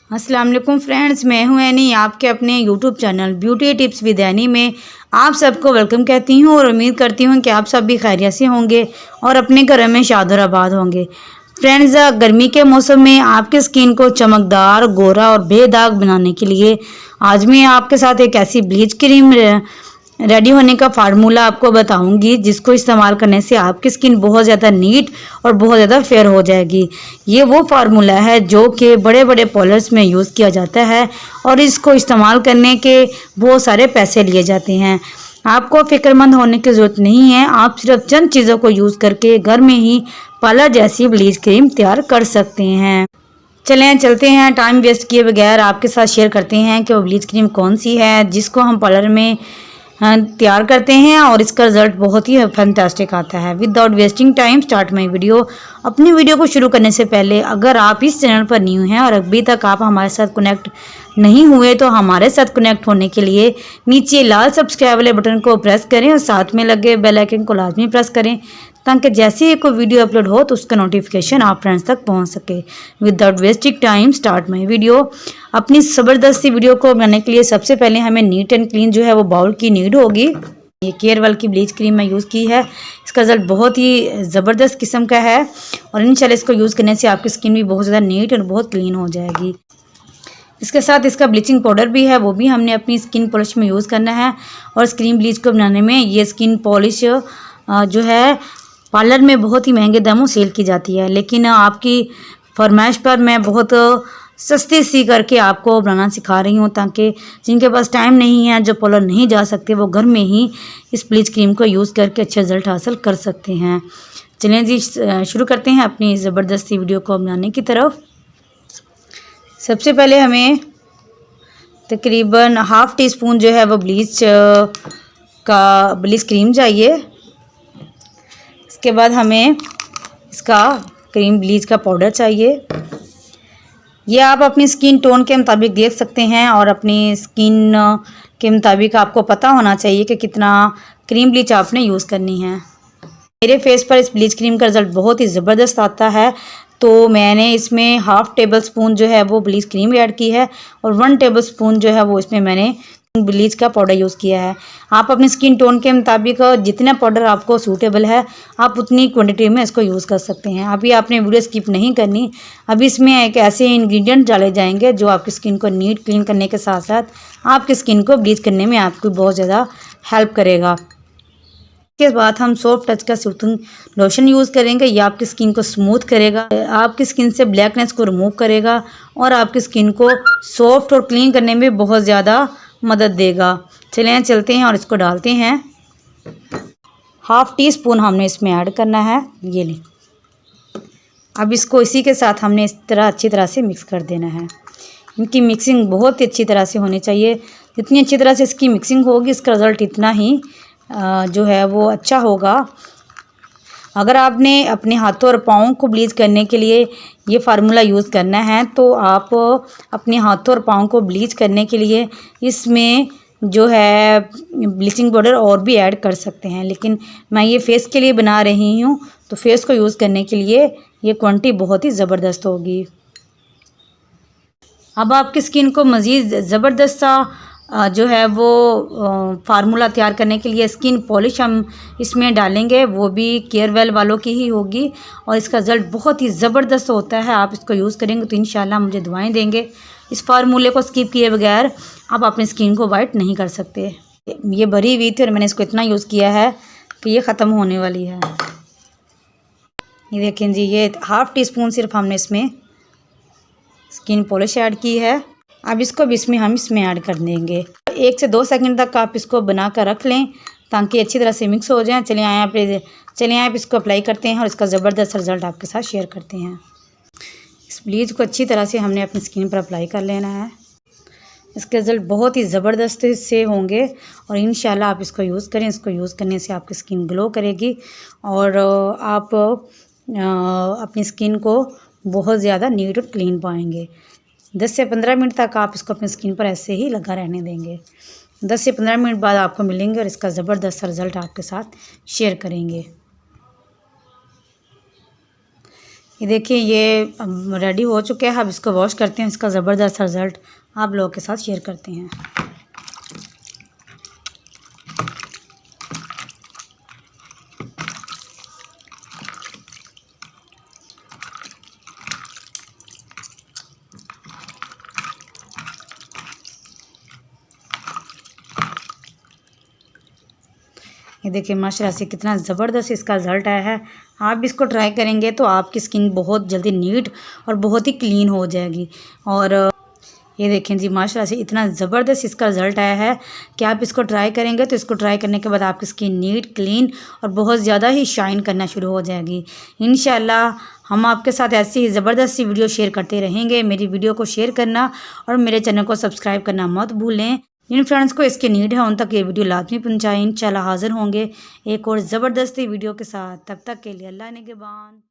अस्सलाम वालेकुम फ्रेंड्स, मैं हूं एनी, आपके अपने YouTube channel beauty tips with any में आप सबको वेलकम कहती हूं और उम्मीद करती हूं कि आप सब भी खैरियत से होंगे और अपने घरों में शाद और आबाद होंगे। फ्रेंड्स, गर्मी के मौसम में आपकी स्किन को चमकदार, गोरा और बेदाग बनाने के लिए आज मैं आपके साथ एक ऐसी ब्लीच क्रीम रेडी होने का फार्मूला आपको बताऊंगी जिसको इस्तेमाल करने से आपकी स्किन बहुत ज़्यादा नीट और बहुत ज़्यादा फेयर हो जाएगी। ये वो फार्मूला है जो कि बड़े बड़े पार्लर्स में यूज़ किया जाता है और इसको इस्तेमाल करने के बहुत सारे पैसे लिए जाते हैं। आपको फिक्रमंद होने की ज़रूरत नहीं है, आप सिर्फ चंद चीज़ों को यूज़ करके घर में ही पार्लर जैसी ब्लीच क्रीम तैयार कर सकते हैं। चलते हैं, टाइम वेस्ट किए बगैर आपके साथ शेयर करते हैं कि वो ब्लीच क्रीम कौन सी है जिसको हम पार्लर में तैयार करते हैं और इसका रिजल्ट बहुत ही फैंटास्टिक आता है। Without wasting time start my video. अपनी वीडियो को शुरू करने से पहले अगर आप इस चैनल पर न्यू हैं और अभी तक आप हमारे साथ कनेक्ट नहीं हुए तो हमारे साथ कनेक्ट होने के लिए नीचे लाल सब्सक्राइब वाले बटन को प्रेस करें और साथ में लगे बेल आइकन को लाजमी प्रेस करें ताकि जैसे ही कोई वीडियो अपलोड हो तो उसका नोटिफिकेशन आप फ्रेंड्स तक पहुंच सके। Without wasting time start my video. अपनी ज़बरदस्ती वीडियो को बनाने के लिए सबसे पहले हमें नीट एंड क्लीन जो है वो बाउल की नीड होगी। ये केयरवेल की ब्लीच क्रीम मैं यूज़ की है, इसका रिजल्ट बहुत ही ज़बरदस्त किस्म का है और इंशाल्लाह इसको यूज़ करने से आपकी स्किन भी बहुत ज़्यादा नीट और बहुत क्लीन हो जाएगी। इसके साथ इसका ब्लीचिंग पाउडर भी है, वो भी हमने अपनी स्किन पॉलिश में यूज़ करना है। और स्किन ब्लीच को बनाने में ये स्किन पॉलिश जो है पार्लर में बहुत ही महंगे दामों सेल की जाती है, लेकिन आपकी फरमाइश पर मैं बहुत सस्ती सी करके आपको बनाना सिखा रही हूँ ताकि जिनके पास टाइम नहीं है, जो पार्लर नहीं जा सकते, वो घर में ही इस ब्लीच क्रीम को यूज़ करके अच्छे रिजल्ट हासिल कर सकते हैं। चलें जी, शुरू करते हैं अपनी ज़बरदस्ती वीडियो को बनाने की तरफ। सबसे पहले हमें तकरीबन हाफ़ टी स्पून जो है वो ब्लीच क्रीम चाहिए। इसके बाद हमें इसका क्रीम ब्लीच का पाउडर चाहिए। ये आप अपनी स्किन टोन के मुताबिक देख सकते हैं और अपनी स्किन के मुताबिक आपको पता होना चाहिए कि कितना क्रीम ब्लीच आपने यूज़ करनी है। मेरे फेस पर इस ब्लीच क्रीम का रिज़ल्ट बहुत ही ज़बरदस्त आता है, तो मैंने इसमें हाफ़ टेबल स्पून जो है वो ब्लीच क्रीम ऐड की है और 1 टेबल स्पून जो है वो इसमें मैंने ब्लीच का पाउडर यूज़ किया है। आप अपनी स्किन टोन के मुताबिक जितना पाउडर आपको सूटेबल है आप उतनी क्वांटिटी में इसको यूज़ कर सकते हैं। अभी आपने वीडियो स्किप नहीं करनी, अभी इसमें एक ऐसे इंग्रेडिएंट डाले जाएंगे जो आपकी स्किन को नीट क्लीन करने के साथ साथ आपकी स्किन को ब्लीच करने में आपको बहुत ज़्यादा हेल्प करेगा। इसके बाद हम सॉफ्ट टच का सूथिंग लोशन यूज़ करेंगे। ये आपकी स्किन को स्मूथ करेगा, आपकी स्किन से ब्लैकनेस को रिमूव करेगा और आपकी स्किन को सॉफ्ट और क्लीन करने में बहुत ज़्यादा मदद देगा। चलते हैं और इसको डालते हैं। हाफ़ टी स्पून हमने इसमें ऐड करना है, ये लें। अब इसको इसी के साथ हमने इस तरह अच्छी तरह से मिक्स कर देना है। इनकी मिक्सिंग बहुत ही अच्छी तरह से होनी चाहिए। जितनी अच्छी तरह से इसकी मिक्सिंग होगी इसका रिज़ल्ट इतना ही जो है वो अच्छा होगा। अगर आपने अपने हाथों और पाँव को ब्लीच करने के लिए ये फार्मूला यूज़ करना है तो आप अपने हाथों और पाँव को ब्लीच करने के लिए इसमें जो है ब्लीचिंग पाउडर और भी ऐड कर सकते हैं, लेकिन मैं ये फेस के लिए बना रही हूँ तो फेस को यूज़ करने के लिए ये क्वांटिटी बहुत ही ज़बरदस्त होगी। अब आपकी स्किन को मज़ीद ज़बरदस्त सा जो है वो फार्मूला तैयार करने के लिए स्किन पॉलिश हम इसमें डालेंगे, वो भी केयरवेल वालों की ही होगी और इसका रिज़ल्ट बहुत ही ज़बरदस्त होता है। आप इसको यूज़ करेंगे तो इंशाल्लाह मुझे दुआएं देंगे। इस फार्मूले को स्किप किए बगैर आप अपनी स्किन को वाइट नहीं कर सकते। ये भरी हुई थी और मैंने इसको इतना यूज़ किया है कि ये ख़त्म होने वाली है। ये देखें जी, ये हाफ़ टी स्पून सिर्फ हमने इसमें स्किन पॉलिश ऐड की है। अब इसको भी हम इसमें ऐड कर देंगे। 1 से 2 सेकंड तक आप इसको बना कर रख लें ताकि अच्छी तरह से मिक्स हो जाए। चलिए आप इसको अप्लाई करते हैं और इसका ज़बरदस्त रिज़ल्ट आपके साथ शेयर करते हैं। इस ब्लीच को अच्छी तरह से हमने अपनी स्किन पर अप्लाई कर लेना है। इसके रिज़ल्ट बहुत ही ज़बरदस्त से होंगे और इंशाल्लाह आप इसको यूज़ करें। इसको यूज़ करने से आपकी स्किन ग्लो करेगी और आप अपनी स्किन को बहुत ज़्यादा नीट और क्लीन पाएंगे। 10 से 15 मिनट तक आप इसको अपनी स्किन पर ऐसे ही लगा रहने देंगे। 10 से 15 मिनट बाद आपको मिलेंगे और इसका ज़बरदस्त रिज़ल्ट आपके साथ शेयर करेंगे। ये देखिए ये रेडी हो चुके हैं। अब इसको वॉश करते हैं, इसका ज़बरदस्त रिज़ल्ट आप लोगों के साथ शेयर करते हैं। ये देखिए माशाल्लाह से कितना ज़बरदस्त इसका रिज़ल्ट आया है। आप इसको ट्राई करेंगे तो आपकी स्किन बहुत जल्दी नीट और बहुत ही क्लीन हो जाएगी। और ये देखें जी माशाल्लाह से इतना ज़बरदस्त इसका रिज़ल्ट आया है कि आप इसको ट्राई करेंगे तो इसको ट्राई करने के बाद आपकी स्किन नीट क्लीन और बहुत ज़्यादा ही शाइन करना शुरू हो जाएगी। इंशाल्लाह हम आपके साथ ऐसी ही ज़बरदस्त सी वीडियो शेयर करते रहेंगे। मेरी वीडियो को शेयर करना और मेरे चैनल को सब्सक्राइब करना मत भूलें। जिन फ्रेंड्स को इसकी नीड है उन तक ये वीडियो लाजमी पहुँचाएँ। इंशाल्लाह हाज़िर होंगे एक और ज़बरदस्ती वीडियो के साथ। तब तक के लिए अल्लाह निगहबान।